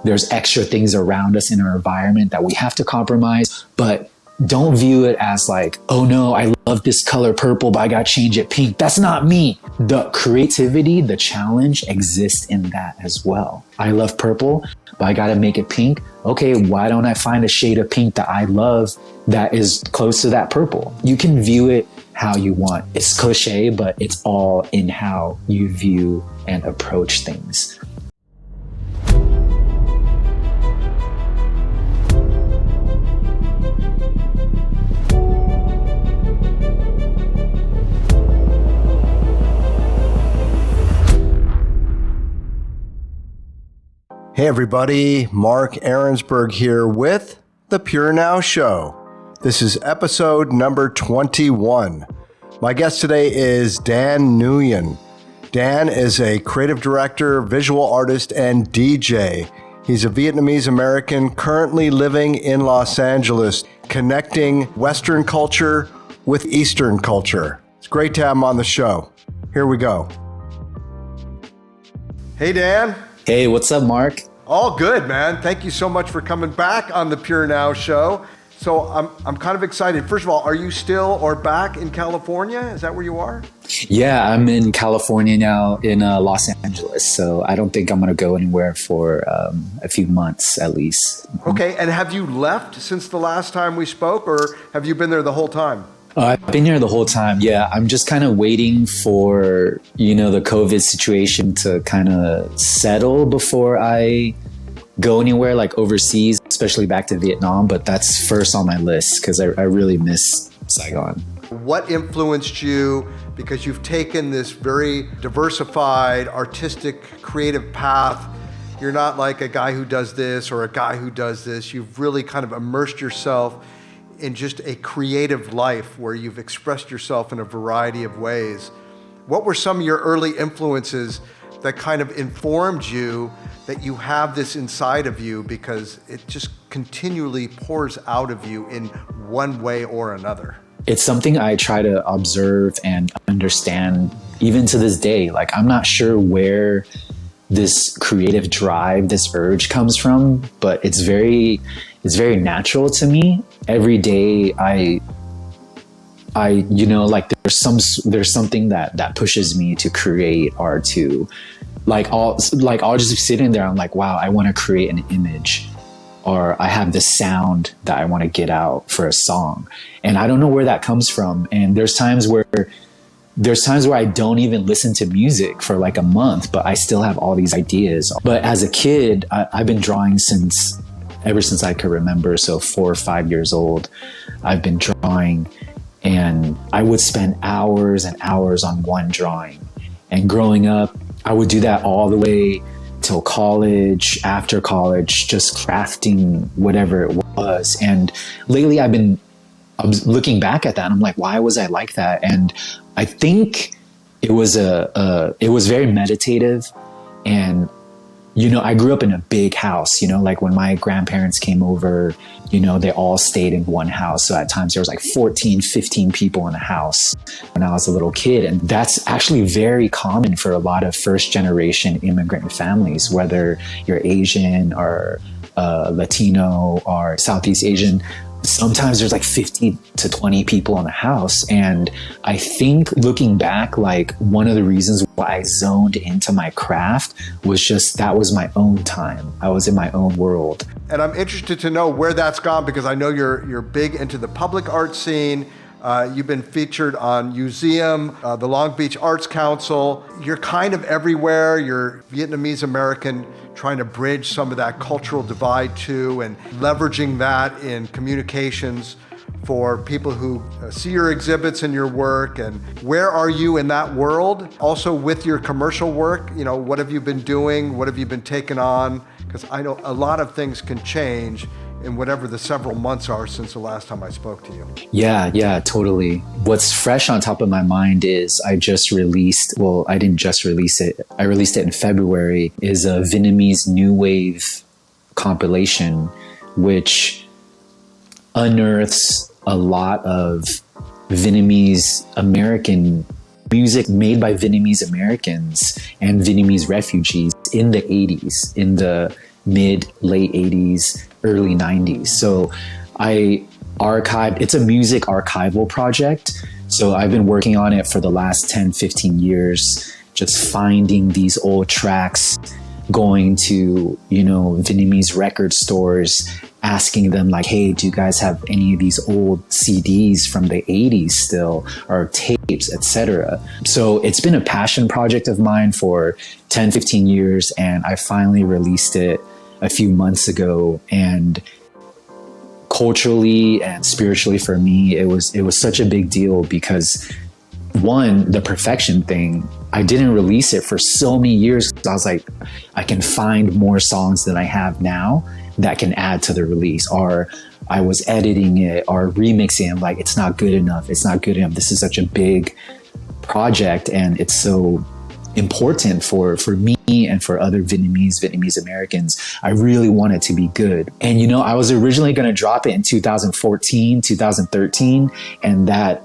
there's extra things around us in our environment that we have to compromise, but don't view it as like, oh no, I love this color purple, but I gotta change it pink. That's not me. The creativity, the challenge exists in that as well. I love purple, but I gotta make it pink. Okay, why don't I find a shade of pink that I love that is close to that purple? You can view it how you want. It's cliche, but it's all in how you view and approach things. Hey everybody, Mark Arinsberg here with the Purenow Show. This is episode number 21. My guest today is Dan Nguyen. Dan is a creative director, visual artist, and DJ. He's a Vietnamese American currently living in Los Angeles, connecting Western culture with Eastern culture. It's great to have him on the show. Here we go. Hey Dan. Hey, what's up, Mark? All good, man. Thank you so much for coming back on the Purenow Show. So I'm kind of excited. First of all, are you still or back in California? Is that where you are? Yeah, I'm in California now in Los Angeles. So I don't think I'm going to go anywhere for a few months at least. Okay. And have you left since the last time we spoke, or have you been there the whole time? I've been here the whole time. Yeah, I'm just kind of waiting for, the COVID situation to kind of settle before I go anywhere like overseas, especially back to Vietnam. But that's first on my list because I really miss Saigon. What influenced you? Because you've taken this very diversified, artistic, creative path. You're not like a guy who does this or a guy who does this. You've really kind of immersed yourself in just a creative life where you've expressed yourself in a variety of ways. What were some of your early influences that kind of informed you that you have this inside of you, because it just continually pours out of you in one way or another? It's something I try to observe and understand even to this day. Like, I'm not sure where this creative drive, this urge comes from, but it's very natural to me. Every day I there's something that pushes me to create or to I'll just be sitting there. I'm like, wow, I want to create an image, or I have this sound that I want to get out for a song. And I don't know where that comes from. And there's times where I don't even listen to music for like a month, but I still have all these ideas. But as a kid, I've been drawing ever since I could remember. So 4 or 5 years old, I've been drawing, and I would spend hours and hours on one drawing. And growing up, I would do that all the way till college, after college, just crafting whatever it was. And lately I was looking back at that and I'm like, why was I like that? And I think it was very meditative. And I grew up in a big house, like when my grandparents came over, they all stayed in one house. So at times there was like 14, 15 people in the house when I was a little kid. And that's actually very common for a lot of first generation immigrant families, whether you're Asian or Latino or Southeast Asian. Sometimes there's like 50 to 20 people in the house. And I think looking back, like one of the reasons why I zoned into my craft was just that was my own time. I was in my own world. And I'm interested to know where that's gone, because I know you're big into the public art scene. You've been featured on Museum, the Long Beach Arts Council. You're kind of everywhere. You're Vietnamese American, trying to bridge some of that cultural divide too, and leveraging that in communications for people who see your exhibits and your work. And where are you in that world? Also with your commercial work, what have you been doing? What have you been taking on? Because I know a lot of things can change in whatever the several months are since the last time I spoke to you. Yeah, totally. What's fresh on top of my mind is I didn't just release it. I released it in February, is a Vietnamese New Wave compilation, which unearths a lot of Vietnamese American music made by Vietnamese Americans and Vietnamese refugees in the 80s, in the late 80s, early 90s. So I archived, it's a music archival project. So I've been working on it for the last 10, 15 years, just finding these old tracks, going to, Vietnamese record stores, asking them like, hey, do you guys have any of these old CDs from the 80s still, or tapes, etc. So it's been a passion project of mine for 10, 15 years, and I finally released it a few months ago. And culturally and spiritually for me, it was such a big deal because, one, the perfection thing, I didn't release it for so many years. I was like, I can find more songs than I have now that can add to the release. Or I was editing it or remixing it. I'm like, it's not good enough. It's not good enough. This is such a big project, and it's so important for me and for other Vietnamese Americans. I really want it to be good. And, I was originally going to drop it in 2014, 2013, and that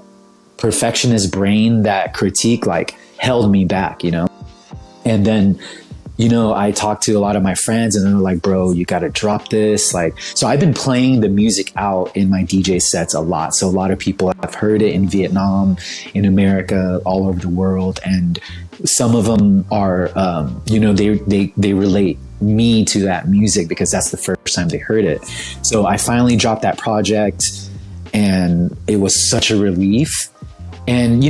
perfectionist brain, that critique, like, held me back, And then, I talked to a lot of my friends, and they're like, bro, you got to drop this. Like, so I've been playing the music out in my DJ sets a lot. So a lot of people have heard it in Vietnam, in America, all over the world. And some of them are, they relate me to that music because that's the first time they heard it. So I finally dropped that project, and it was such a relief. And,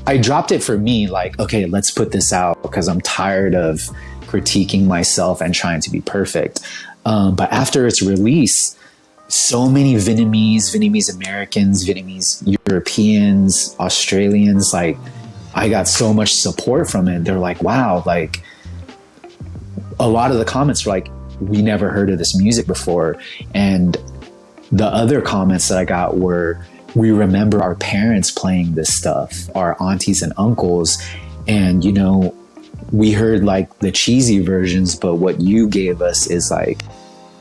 I dropped it for me, like, okay, let's put this out because I'm tired of critiquing myself and trying to be perfect. But after its release, so many Vietnamese Americans, Vietnamese Europeans, Australians, like, I got so much support from it. They're like, wow, like, a lot of the comments were like, we never heard of this music before. And the other comments that I got were, we remember our parents playing this stuff, our aunties and uncles, and we heard like the cheesy versions, but what you gave us is like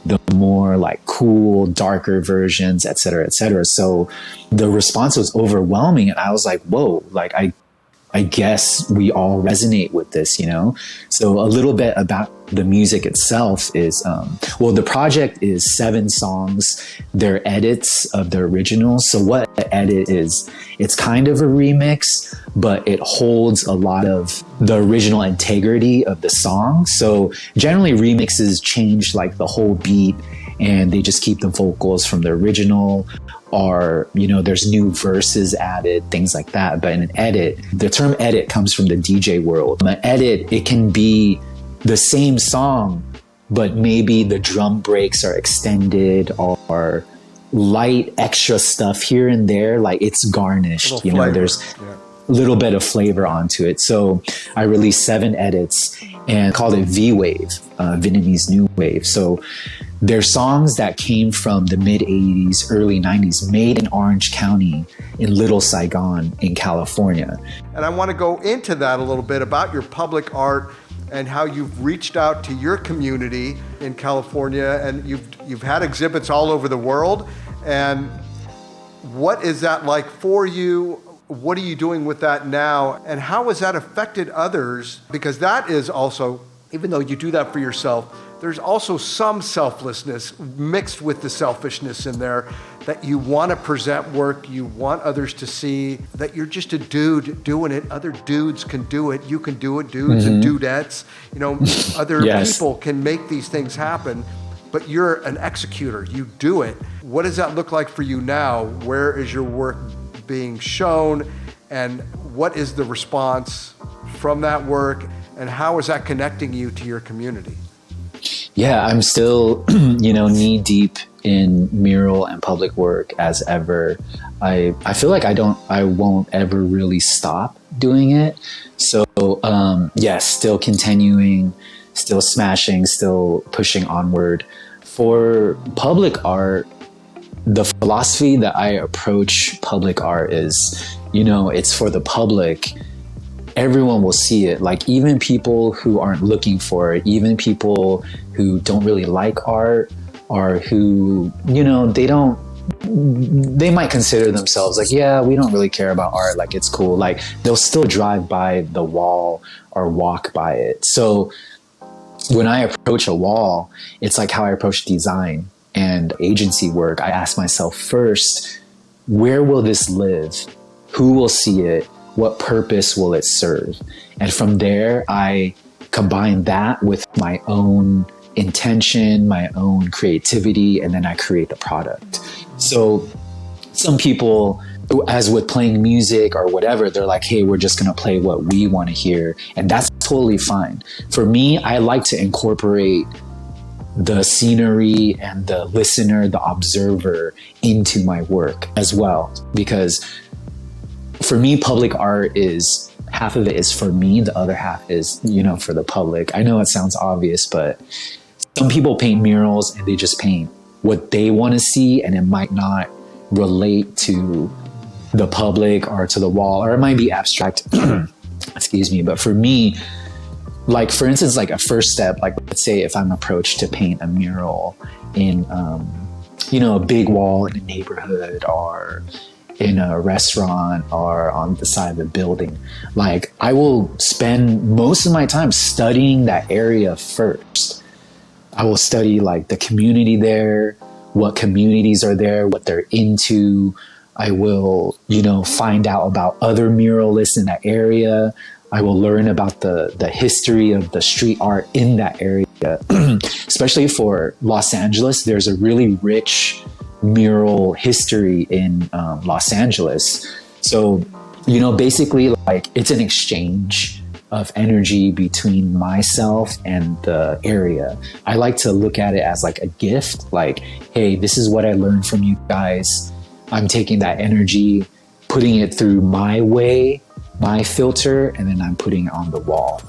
the more like cool, darker versions, et cetera, et cetera. So the response was overwhelming, and I was like, whoa, like I guess we all resonate with this, So a little bit about the music itself is, the project is 7 songs. They're edits of the original. So what an edit is, it's kind of a remix, but it holds a lot of the original integrity of the song. So generally remixes change like the whole beat, and they just keep the vocals from the original, or there's new verses added, things like that. But in an edit, the term edit comes from the DJ world. An edit, it can be the same song, but maybe the drum breaks are extended, or light extra stuff here and there, like it's garnished, there's a little bit of flavor onto it. So I released 7 edits and called it V-Wave, Vietnamese New Wave. So they're songs that came from the mid 80s, early 90s, made in Orange County in Little Saigon in California. And I want to go into that a little bit about your public art and how you've reached out to your community in California, and you've had exhibits all over the world. And what is that like for you? What are you doing with that now? And how has that affected others? Because that is also, even though you do that for yourself, there's also some selflessness mixed with the selfishness in there, that you want to present work, you want others to see that you're just a dude doing it. Other dudes can do it. You can do it, dudes and dudettes. Other people can make these things happen, but you're an executor. You do it. What does that look like for you now? Where is your work being shown, and what is the response from that work, and how is that connecting you to your community? Yeah, I'm still, knee deep in mural and public work as ever. I feel like I won't ever really stop doing it. So, yes, still continuing, still smashing, still pushing onward. For public art, the philosophy that I approach public art is, it's for the public. Everyone will see it. Like, even people who aren't looking for it, even people who don't really like art, or who, they might consider themselves like, yeah, we don't really care about art. Like, it's cool. Like, they'll still drive by the wall or walk by it. So when I approach a wall, it's like how I approach design and agency work. I ask myself first, where will this live? Who will see it? What purpose will it serve? And from there, I combine that with my own intention, my own creativity, and then I create the product. So some people, as with playing music or whatever, they're like, hey, we're just going to play what we want to hear. And that's totally fine. For me, I like to incorporate the scenery and the listener, the observer into my work as well. Because for me, public art is, half of it is for me, the other half is, for the public. I know it sounds obvious, but some people paint murals and they just paint what they want to see, and it might not relate to the public or to the wall, or it might be abstract. Excuse me. But for me, like, for instance, like a first step, like let's say if I'm approached to paint a mural in, a big wall in a neighborhood or in a restaurant or on the side of a building, like I will spend most of my time studying that area first. I will study like the community there, what communities are there, what they're into. I will, find out about other muralists in that area. I will learn about the history of the street art in that area. Especially for Los Angeles, there's a really rich mural history in Los Angeles. So, basically, like, it's an exchange of energy between myself and the area. I like to look at it as like a gift, like, hey, this is what I learned from you guys. I'm taking that energy, putting it through my way, my filter, and then I'm putting it on the wall.